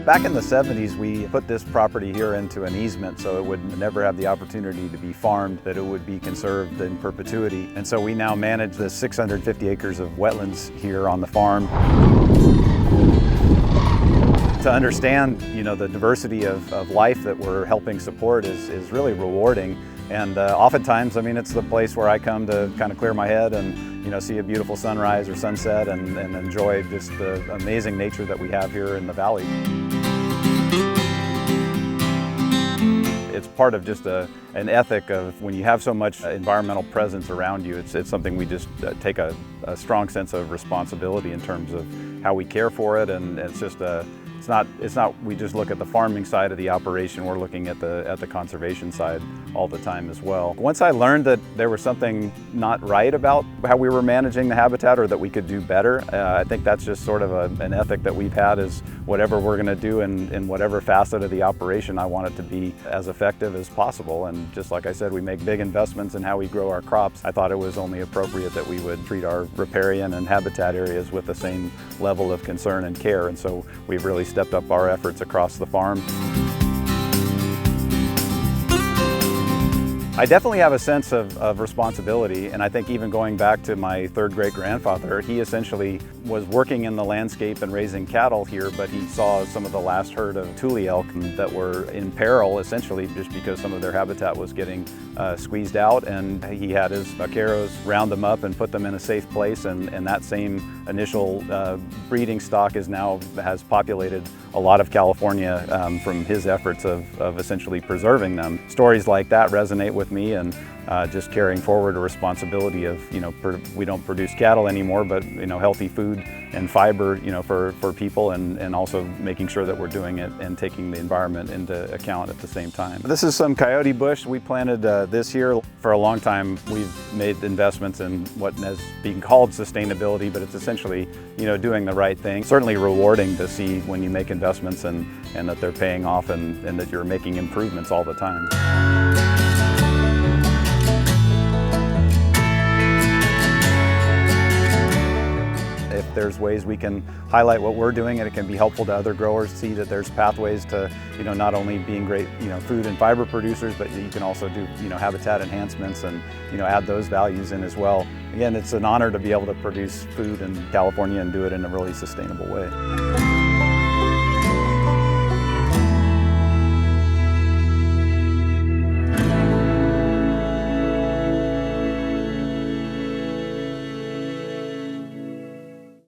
Back in the 70s, we put this property here into an easement so it would never have the opportunity to be farmed, that it would be conserved in perpetuity. And so we now manage the 650 acres of wetlands here on the farm. To understand, the diversity of life that we're helping support is really rewarding. And oftentimes, it's the place where I come to kind of clear my head and see a beautiful sunrise or sunset and enjoy just the amazing nature that we have here in the valley. It's part of just an ethic of when you have so much environmental presence around you, it's something we just take a strong sense of responsibility in terms of how we care for it, and it's just it's not we just look at the farming side of the operation, we're looking at the conservation side all the time as well. Once I learned that there was something not right about how we were managing the habitat, or that we could do better, I think that's just sort of an ethic that we've had, is whatever we're going to do in whatever facet of the operation, I want it to be as effective as possible. And just like I said, we make big investments in how we grow our crops. I thought it was only appropriate that we would treat our riparian and habitat areas with the same level of concern and care, and so we've really stepped up our efforts across the farm. I definitely have a sense of responsibility, and I think even going back to my third great-grandfather, he essentially was working in the landscape and raising cattle here, but he saw some of the last herd of tule elk that were in peril, essentially just because some of their habitat was getting squeezed out, and he had his vaqueros round them up and put them in a safe place, and that same initial breeding stock has populated a lot of California from his efforts of essentially preserving them. Stories like that resonate with me, and just carrying forward a responsibility of, we don't produce cattle anymore, but healthy food and fiber, for people, and also making sure that we're doing it and taking the environment into account at the same time. This is some coyote bush we planted this year. For a long time, we've made investments in what is being called sustainability, but it's essentially, doing the right thing. Certainly rewarding to see when you make investments and that they're paying off, and that you're making improvements all the time. If there's ways we can highlight what we're doing, and it can be helpful to other growers, see that there's pathways to, not only being great, food and fiber producers, but you can also do, habitat enhancements and, add those values in as well. Again, it's an honor to be able to produce food in California and do it in a really sustainable way.